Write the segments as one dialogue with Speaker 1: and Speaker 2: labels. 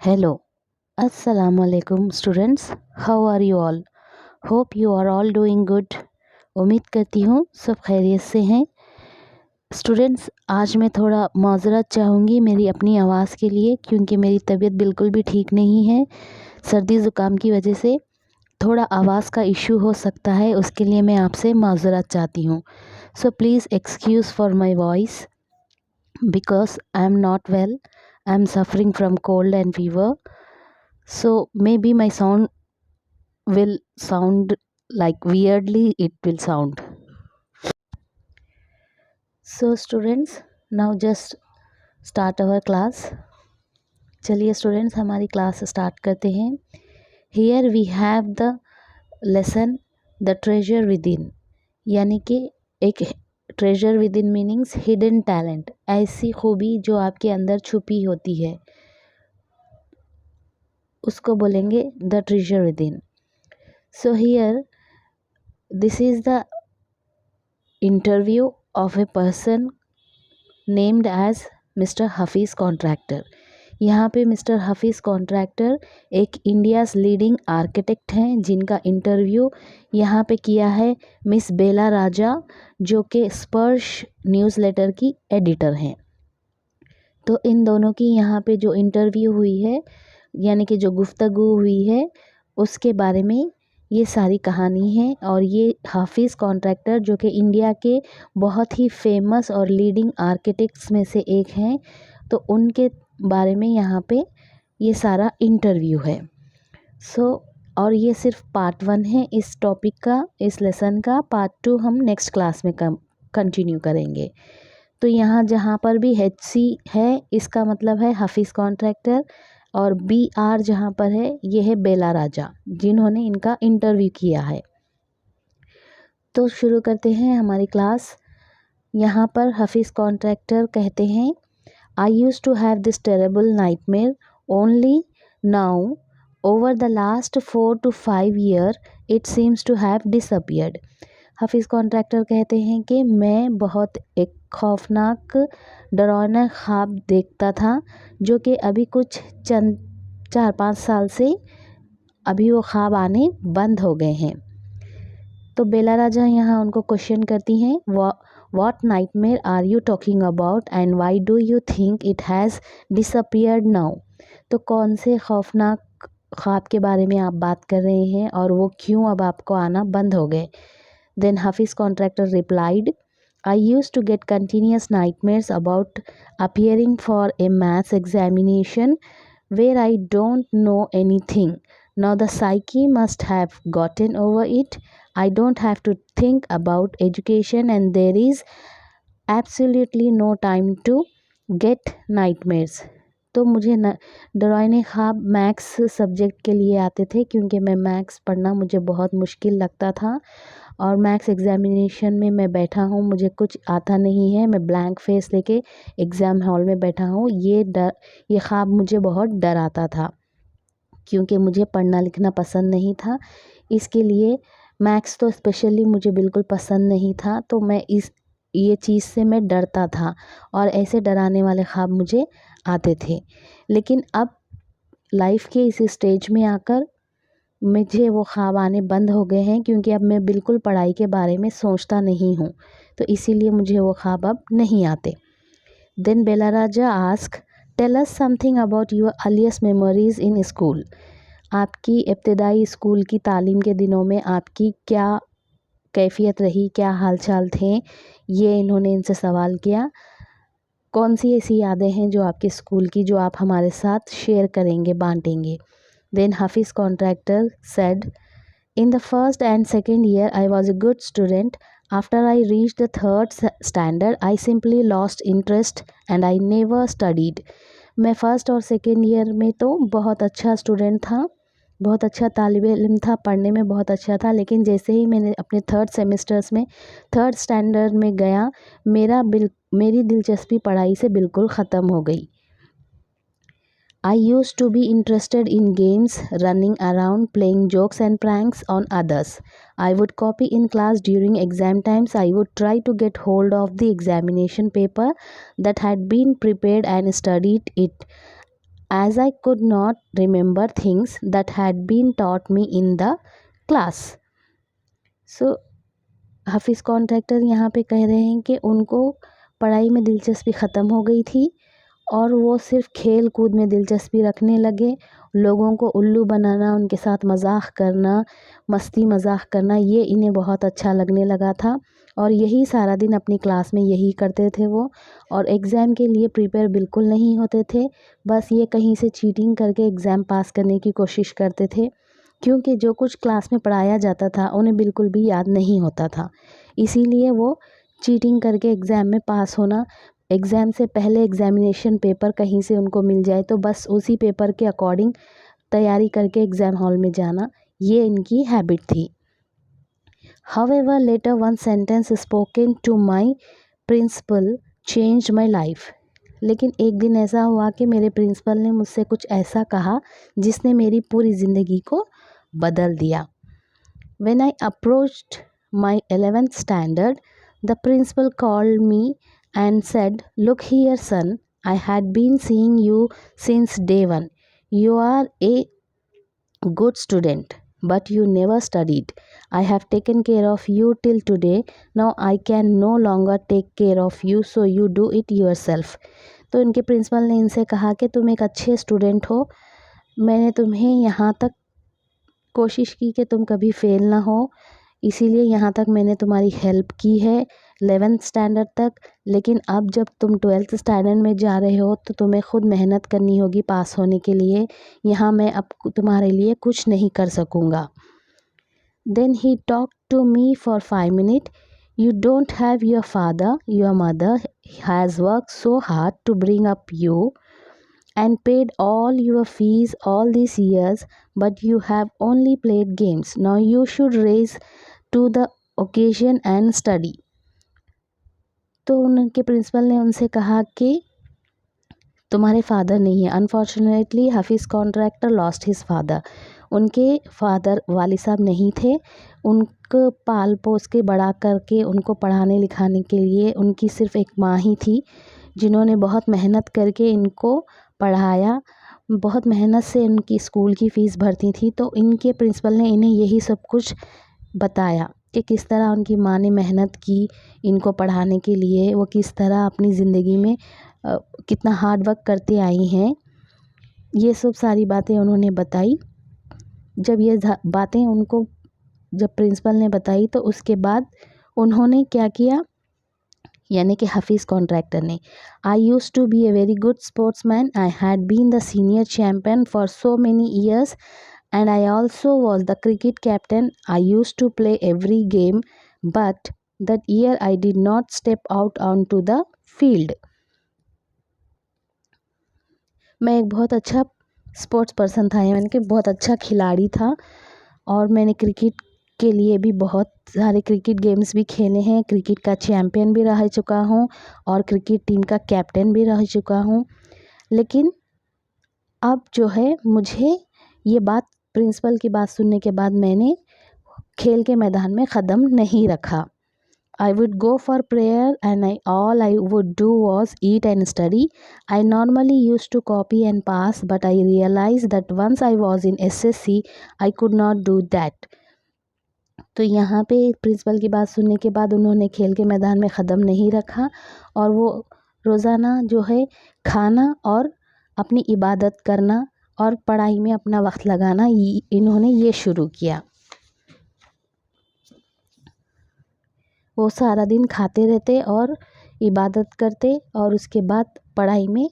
Speaker 1: Hello, Assalamu alaikum students. How are you all? Hope you are all doing good. उम्मीद करती हूँ सब खैरियत से हैं। स्टूडेंट्स, आज मैं थोड़ा माज़रत चाहूँगी मेरी अपनी आवाज़ के लिए, क्योंकि मेरी तबीयत बिल्कुल भी ठीक नहीं है। सर्दी ज़ुकाम की वजह से थोड़ा आवाज़ का इशू हो सकता है, उसके लिए मैं आपसे माज़रत चाहती हूँ। So please excuse for my voice because I am not well. I am suffering from cold and fever. So maybe my sound will sound like weirdly it will sound. So students, now just start our class. चलिए students, हमारी class start करते हैं। Here we have the lesson the treasure within, यानी कि एक treasure within meanings hidden talent, ऐसी खूबी जो आपके अंदर छुपी होती है, उसको बोलेंगे the treasure within. So here this is the interview of a person named as mister Hafeez Contractor. यहाँ पे मिस्टर हफीज़ कॉन्ट्रैक्टर एक इंडियाज़ लीडिंग आर्किटेक्ट हैं, जिनका इंटरव्यू यहाँ पे किया है मिस बेला राजा, जो कि स्पर्श न्यूज़लेटर की एडिटर हैं। तो इन दोनों की यहाँ पे जो इंटरव्यू हुई है, यानी कि जो गुफ्तगू हुई है, उसके बारे में ये सारी कहानी है। और ये हाफिज़ कॉन्ट्रैक्टर जो कि इंडिया के बहुत ही फेमस और लीडिंग आर्किटेक्ट्स में से एक हैं, तो उनके बारे में यहाँ पे ये सारा इंटरव्यू है। और ये सिर्फ पार्ट 1 है इस टॉपिक का, इस लेसन का। पार्ट 2 हम नेक्स्ट क्लास में कंटिन्यू करेंगे। तो यहाँ जहाँ पर भी HC है, इसका मतलब है हाफिज़ कॉन्ट्रैक्टर, और BR जहाँ पर है, ये है बेला राजा, जिन्होंने इनका इंटरव्यू किया है। तो शुरू करते हैं हमारी क्लास। यहाँ पर हाफिज़ कॉन्ट्रैक्टर कहते हैं, I used to have this terrible nightmare only now over the last 4 to 5 year it seems to have disappeared. Hafiz Contractor कहते हैं कि मैं बहुत एक खौफनाक डरावना ख्वाब देखता था, जो कि अभी कुछ चंद 4-5 साल से अभी वो ख्वाब आने बंद हो गए हैं। तो बेला राजा यहाँ उनको क्वेश्चन करती हैं, what nightmare are you talking about and why do you think it has disappeared now. तो कौन से खौफनाक ख्वाब के बारे में आप बात कर रहे हैं और वो क्यों अब आपको आना बंद हो गए। Then Hafiz contractor replied, I used to get continuous nightmares about appearing for a maths examination where I don't know anything. Now the psyche must have gotten over it. I don't have to think about education and there is absolutely no time to get nightmares. तो मुझे डरावने ख्वाब maths subject के लिए आते थे, क्योंकि मैं मैथ्स पढ़ना मुझे बहुत मुश्किल लगता था, और मैथ्स एग्ज़ामिनेशन में मैं बैठा हूँ, मुझे कुछ आता नहीं है, मैं ब्लैंक फेस लेके एग्ज़ाम हॉल में बैठा हूँ। ये ख्वाब मुझे बहुत डराता था, क्योंकि मुझे पढ़ना लिखना पसंद नहीं था। इसके लिए मैथ्स तो स्पेशली मुझे बिल्कुल पसंद नहीं था, तो ये चीज़ से मैं डरता था, और ऐसे डराने वाले ख्वाब मुझे आते थे। लेकिन अब लाइफ के इस स्टेज में आकर मुझे वो ख्वाब आने बंद हो गए हैं, क्योंकि अब मैं बिल्कुल पढ़ाई के बारे में सोचता नहीं हूँ, तो इसीलिए मुझे वो ख्वाब अब नहीं आते। Then Bela Raja ask, tell us something about your earliest memories in school. आपकी इब्तदाई स्कूल की तालीम के दिनों में आपकी क्या कैफियत रही, क्या हालचाल थे, ये इन्होंने इनसे सवाल किया। कौन सी ऐसी यादें हैं जो आपके स्कूल की, जो आप हमारे साथ शेयर करेंगे, बांटेंगे। Then Hafiz contractor said, in the first and second year I was a good student. After I reached the third standard I simply lost interest and I never studied. मैं first और second year में तो बहुत अच्छा student था, बहुत अच्छा तालिब इल्म था, पढ़ने में बहुत अच्छा था, लेकिन जैसे ही मैंने अपने थर्ड स्टैंडर्ड में गया, मेरी दिलचस्पी पढ़ाई से बिल्कुल ख़त्म हो गई। I used to be interested in games, running around, playing jokes and pranks on others. I would copy in class during exam times. I would try to get hold of the examination paper that had been prepared and studied it. as I could not remember things that had been taught me in the class. So हाफिज़ contractor यहाँ पे कह रहे हैं कि उनको पढ़ाई में दिलचस्पी ख़त्म हो गई थी और वो सिर्फ खेल कूद में दिलचस्पी रखने लगे। लोगों को उल्लू बनाना, उनके साथ मजाक करना, मस्ती मजाक करना, ये इन्हें बहुत अच्छा लगने लगा था और यही सारा दिन अपनी क्लास में यही करते थे वो। और एग्ज़ाम के लिए प्रिपेयर बिल्कुल नहीं होते थे, बस ये कहीं से चीटिंग करके एग्ज़ाम पास करने की कोशिश करते थे, क्योंकि जो कुछ क्लास में पढ़ाया जाता था उन्हें बिल्कुल भी याद नहीं होता था। इसीलिए वो चीटिंग करके एग्ज़ाम में पास होना, एग्ज़ाम से पहले एग्ज़ामिनेशन पेपर कहीं से उनको मिल जाए तो बस उसी पेपर के अकॉर्डिंग तैयारी करके एग्ज़ाम हॉल में जाना, ये इनकी हैबिट थी। However, later one sentence spoken to my principal changed my life. लेकिन एक दिन ऐसा हुआ कि मेरे प्रिंसिपल ने मुझसे कुछ ऐसा कहा जिसने मेरी पूरी ज़िंदगी को बदल दिया। When I approached my 11th standard, the principal called me and said, "Look here, son, I had been seeing you since day one. You are a good student, but you never studied. I have taken care of you till today. Now I can no longer take care of you, so you do it yourself." तो इनके principal ने इनसे कहा कि तुम एक अच्छे student हो, मैंने तुम्हें यहाँ तक कोशिश की कि तुम कभी फेल ना हो, इसीलिए यहाँ तक मैंने तुम्हारी हेल्प की है 11th स्टैंडर्ड तक। लेकिन अब जब तुम 12th स्टैंडर्ड में जा रहे हो तो तुम्हें खुद मेहनत करनी होगी पास होने के लिए। यहाँ मैं अब तुम्हारे लिए कुछ नहीं कर सकूँगा। Then he talked to me for 5 minutes. You don't have your father, your mother has worked so hard to bring up you and paid all your fees all these years, but you have only played games. Now you should rise to the occasion and study. तो उनके principal ने उनसे कहा कि तुम्हारे father नहीं है। Unfortunately हाफिज़ कॉन्ट्रैक्टर लॉस्ट हिज फादर। उनके फादर वालिद साहब नहीं थे। उनको पाल पोस के बड़ा करके उनको पढ़ाने लिखाने के लिए उनकी सिर्फ़ एक माँ ही थी, जिन्होंने बहुत मेहनत करके इनको पढ़ाया, बहुत मेहनत से इनकी स्कूल की फ़ीस भरती थी। तो इनके प्रिंसिपल ने इन्हें यही सब कुछ बताया कि किस तरह उनकी माँ ने मेहनत की इनको पढ़ाने के लिए, वो किस तरह अपनी ज़िंदगी में कितना हार्ड वर्क करते आई हैं। ये सब सारी बातें उन्होंने बताई। जब ये बातें उनको जब प्रिंसिपल ने बताई तो उसके बाद उन्होंने क्या किया, यानी कि हाफिज़ कॉन्ट्रैक्टर ने, I used to be a very good sportsman. I had been the senior champion for so many years and I also was the cricket captain. I used to play every game, but that year I did not step out onto the field. मैं एक बहुत अच्छा sports person था, यानी कि बहुत अच्छा खिलाड़ी था और मैंने क्रिकेट के लिए भी बहुत सारे क्रिकेट गेम्स भी खेले हैं, क्रिकेट का चैम्पियन भी रह चुका हूँ और क्रिकेट टीम का कैप्टन भी रह चुका हूँ। लेकिन अब जो है मुझे ये बात, प्रिंसिपल की बात सुनने के बाद मैंने खेल के मैदान में कदम नहीं रखा। I would go for prayer and all I would do was eat and study. I normally use to copy and pass, but I realise that once I was in SSC I could not do that. तो यहाँ पे principal की बात सुनने के बाद उन्होंने खेल के मैदान में कदम नहीं रखा और वो रोज़ाना जो है खाना और अपनी इबादत करना और पढ़ाई में अपना वक्त लगाना, इन्होंने ये शुरू किया। वो सारा दिन खाते रहते और इबादत करते और उसके बाद पढ़ाई में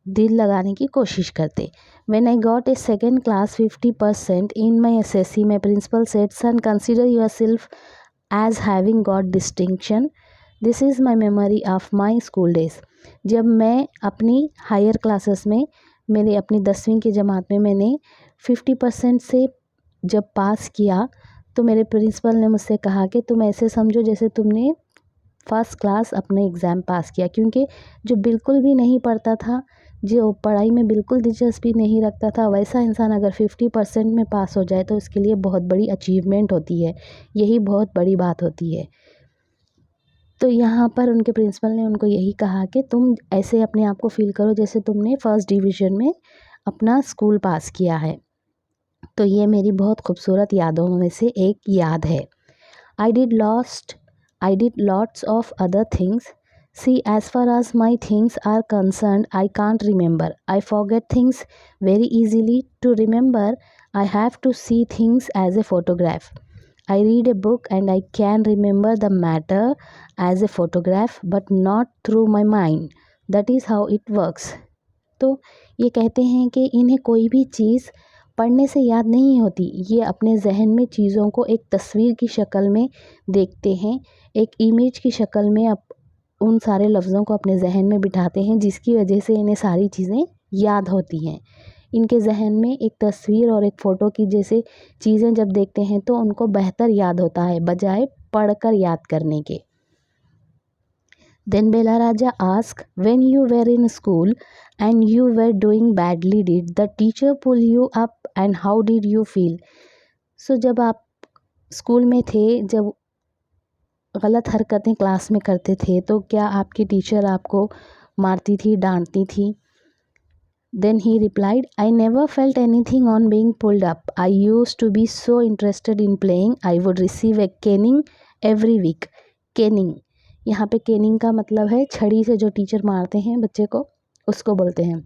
Speaker 1: दिल लगाने की कोशिश करते। When I got a second class 50% in my SSC, my principal said, "Son, consider yourself as having got distinction. This is my memory of my school days." जब मैं अपनी हायर क्लासेस में, मेरे अपनी 10वीं की जमात में मैंने 50% से जब पास किया तो मेरे प्रिंसिपल ने मुझसे कहा कि तुम ऐसे समझो जैसे तुमने फर्स्ट क्लास अपने एग्ज़ाम पास किया, क्योंकि जो बिल्कुल भी नहीं पढ़ता था, जो पढ़ाई में बिल्कुल दिलचस्पी नहीं रखता था, वैसा इंसान अगर 50% में पास हो जाए तो उसके लिए बहुत बड़ी अचीवमेंट होती है, यही बहुत बड़ी बात होती है। तो यहाँ पर उनके प्रिंसिपल ने उनको यही कहा कि तुम ऐसे अपने आप को फील करो जैसे तुमने फर्स्ट डिवीज़न में अपना स्कूल पास किया है। तो ये मेरी बहुत खूबसूरत यादों में से एक याद है। I did lots of other things. See, as far as my things are concerned, I can't remember. I forget things very easily. To remember, I have to see things as a photograph. I read a book and I can remember the matter as a photograph, but not through my mind. That is how it works. तो ये कहते हैं कि इन्हें कोई भी चीज़ पढ़ने से याद नहीं होती, ये अपने जहन में चीज़ों को एक तस्वीर की शक्ल में देखते हैं, एक इमेज की शक्ल में उन सारे लफ्ज़ों को अपने जहन में बिठाते हैं, जिसकी वजह से इन्हें सारी चीज़ें याद होती हैं। इनके जहन में एक तस्वीर और एक फ़ोटो की जैसे चीज़ें जब देखते हैं तो उनको बेहतर याद होता है बजाय पढ़कर याद करने के। Then Bella Raja asked, when you were in school and you were doing badly, did the teacher pull you up and how did you feel? So जब आप स्कूल में थे, जब गलत हरकतें क्लास में करते थे तो क्या आपकी टीचर आपको मारती थी, डांटती थी? Then he replied, I never felt anything on being pulled up. I used to be so interested in playing. I would receive a caning every week. Caning, यहाँ पे केनिंग का मतलब है छड़ी से जो टीचर मारते हैं बच्चे को, उसको बोलते हैं।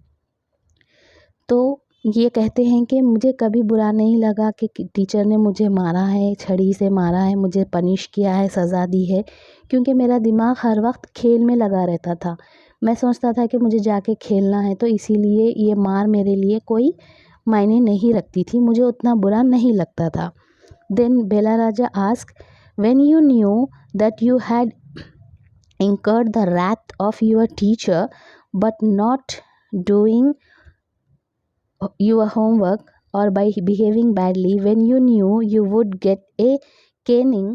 Speaker 1: तो ये कहते हैं कि मुझे कभी बुरा नहीं लगा कि टीचर ने मुझे मारा है, छड़ी से मारा है, मुझे पनिश किया है, सज़ा दी है, क्योंकि मेरा दिमाग हर वक्त खेल में लगा रहता था। मैं सोचता था कि मुझे जाके खेलना है, तो इसीलिए ये मार मेरे लिए कोई मायने नहीं रखती थी, मुझे उतना बुरा नहीं लगता था। Then Bela Raja ask, when you knew that you had incurred the wrath of your teacher but not doing your homework or by behaving badly, when you knew you would get a caning,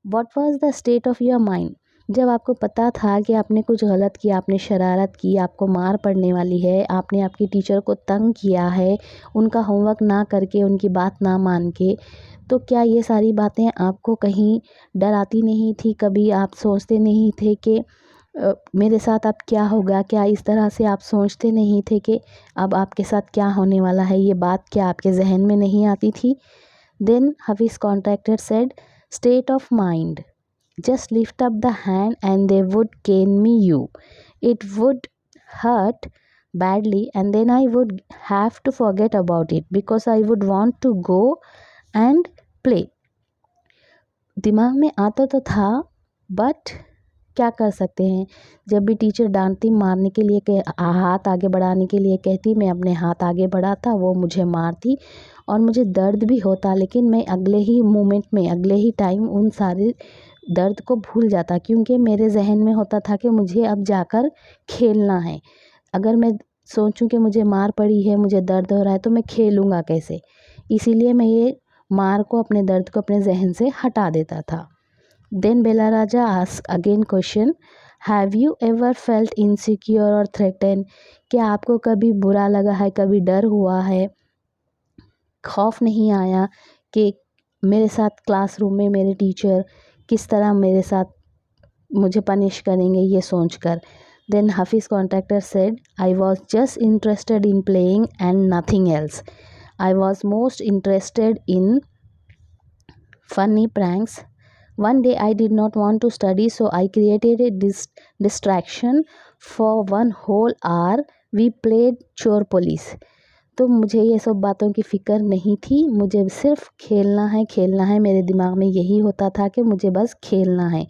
Speaker 1: what was the state of your mind? जब आपको पता था कि आपने कुछ गलत किया, आपने शरारत की, आपको मार पड़ने वाली है, आपने आपकी टीचर को तंग किया है, उनका होमवर्क ना करके, उनकी बात ना मान के, तो क्या ये सारी बातें आपको कहीं डराती नहीं थी? कभी आप सोचते नहीं थे कि मेरे साथ अब क्या होगा? क्या इस तरह से आप सोचते नहीं थे कि अब आपके साथ क्या होने वाला है? ये बात क्या आपके जहन में नहीं आती थी? Then Hafeez Contractor said, state of mind, just lift up the hand and they would cane me you. It would hurt badly and then I would have to forget about it because I would want to go and play. दिमाग में आता तो था, but क्या कर सकते हैं, जब भी टीचर डांटती, मारने के लिए हाथ आगे बढ़ाने के लिए कहती, मैं अपने हाथ आगे बढ़ाता, वो मुझे मारती और मुझे दर्द भी होता, लेकिन मैं अगले ही मोमेंट में, अगले ही टाइम उन सारे दर्द को भूल जाता, क्योंकि मेरे जहन में होता था कि मुझे अब जाकर खेलना है। अगर मैं सोचूं कि मुझे मार पड़ी है, मुझे दर्द हो रहा है, तो मैं खेलूँगा कैसे? इसीलिए मैं ये मार को, अपने दर्द को अपने जहन से हटा देता था। Then Bela Raja ask again question, have you ever felt insecure or threaten? क्या आपको कभी बुरा लगा है, कभी डर हुआ है, खौफ नहीं आया कि मेरे साथ क्लासरूम में मेरे टीचर किस तरह मेरे साथ मुझे पनिश करेंगे, ये सोचकर? Then Hafeez Contractor said, I was just interested in playing and nothing else. I was most interested in funny pranks. One day I did not want to study, so I created a distraction. For 1 whole hour we played चोर police. तो मुझे ये सब बातों की फ़िक्र नहीं थी, मुझे सिर्फ खेलना है, खेलना है, मेरे दिमाग में यही होता था कि मुझे बस खेलना है।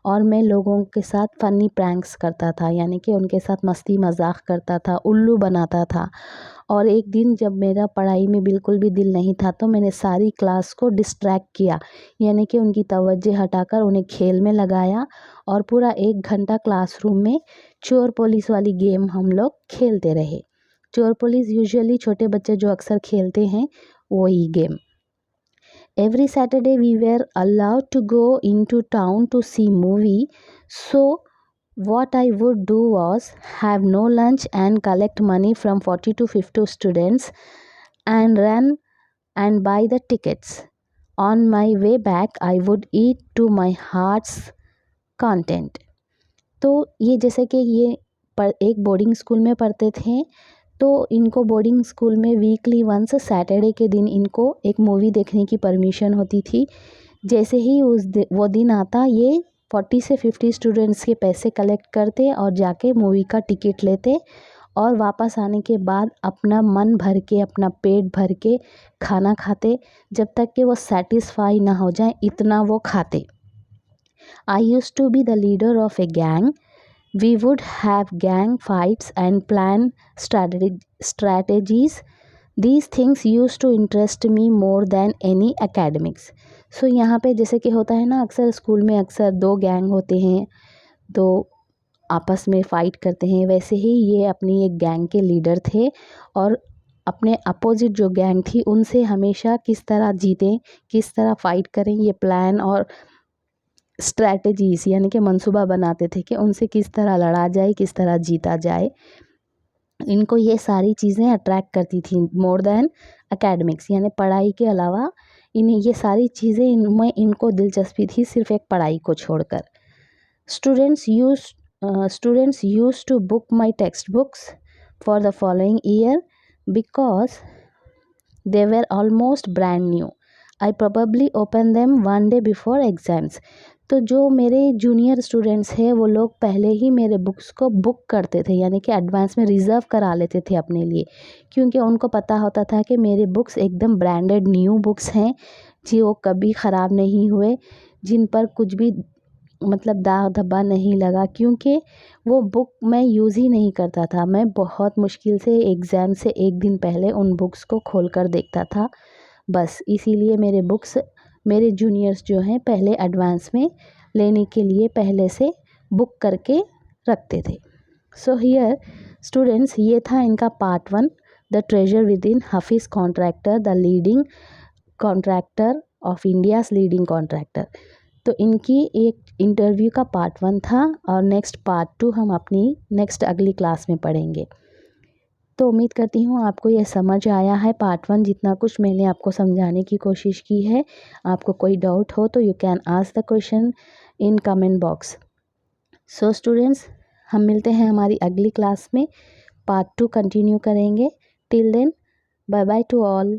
Speaker 1: और मैं लोगों के साथ फ़नी प्रैंक्स करता था, यानी कि उनके साथ मस्ती मजाक करता था, उल्लू बनाता था। और एक दिन जब मेरा पढ़ाई में बिल्कुल भी दिल नहीं था, तो मैंने सारी क्लास को डिस्ट्रैक्ट किया, यानी कि उनकी तवज्जो हटाकर उन्हें खेल में लगाया और पूरा 1 घंटा क्लासरूम में चोर पुलिस वाली गेम हम लोग खेलते रहे। चोर पुलिस यूजुअली छोटे बच्चे जो अक्सर खेलते हैं, वही game. Every Saturday we were allowed to go into town to see movie. So what I would do was have no lunch and collect money from 40 to 50 students and run and buy the tickets. On my way back, I would eat to my heart's content. तो ये जैसे कि ये एक boarding school में पढ़ते थे, तो इनको बोर्डिंग स्कूल में वीकली वंस सैटरडे के दिन इनको एक मूवी देखने की परमिशन होती थी। जैसे ही वो दिन आता, ये 40 से 50 स्टूडेंट्स के पैसे कलेक्ट करते और जाके मूवी का टिकट लेते और वापस आने के बाद अपना मन भर के, अपना पेट भर के खाना खाते, जब तक कि वो सेटिस्फाई ना हो जाए इतना वो खाते। I used to be the leader of a gang. We would have gang fights and plan strategies. These things used to interest me more than any academics. So यहाँ पे जैसे कि होता है ना, अक्सर स्कूल में अक्सर 2 गैंग होते हैं, तो आपस में फ़ाइट करते हैं। वैसे ही ये अपनी एक गैंग के लीडर थे और अपने अपोजिट जो गैंग थी उनसे हमेशा किस तरह जीतें, किस तरह फ़ाइट करें, ये प्लान और स्ट्रैटेजीज़ यानी कि मंसूबा बनाते थे कि उनसे किस तरह लड़ा जाए, किस तरह जीता जाए। इनको ये सारी चीज़ें अट्रैक्ट करती थी मोर देन एकेडमिक्स, यानी पढ़ाई के अलावा इन्हें ये सारी चीज़ें इनमें इनको दिलचस्पी थी, सिर्फ एक पढ़ाई को छोड़कर। Students used to book my textbooks for the following year because they were almost brand new. I probably opened them one day before exams. तो जो मेरे जूनियर स्टूडेंट्स हैं वो लोग पहले ही मेरे बुक्स को बुक करते थे, यानी कि एडवांस में रिज़र्व करा लेते थे अपने लिए, क्योंकि उनको पता होता था कि मेरे बुक्स एकदम ब्रांडेड न्यू बुक्स हैं, जी वो कभी ख़राब नहीं हुए, जिन पर कुछ भी मतलब दाग धब्बा नहीं लगा, क्योंकि वो बुक मैं यूज़ ही नहीं करता था। मैं बहुत मुश्किल से एग्ज़ाम से एक दिन पहले उन बुक्स को खोल कर देखता था, बस इसीलिए मेरे बुक्स मेरे जूनियर्स जो हैं पहले एडवांस में लेने के लिए पहले से बुक करके रखते थे। सो हियर स्टूडेंट्स, ये था इनका part 1, the treasure with in Hafeez contractor, the leading contractor of India's leading contractor. तो इनकी एक इंटरव्यू का पार्ट 1 था और नेक्स्ट पार्ट 2 हम अपनी नेक्स्ट अगली क्लास में पढ़ेंगे। तो उम्मीद करती हूँ आपको यह समझ आया है पार्ट 1, जितना कुछ मैंने आपको समझाने की कोशिश की है। आपको कोई डाउट हो तो you can ask the question in comment box. So students, हम मिलते हैं हमारी अगली क्लास में, पार्ट 2 कंटिन्यू करेंगे। Till then, bye bye to all.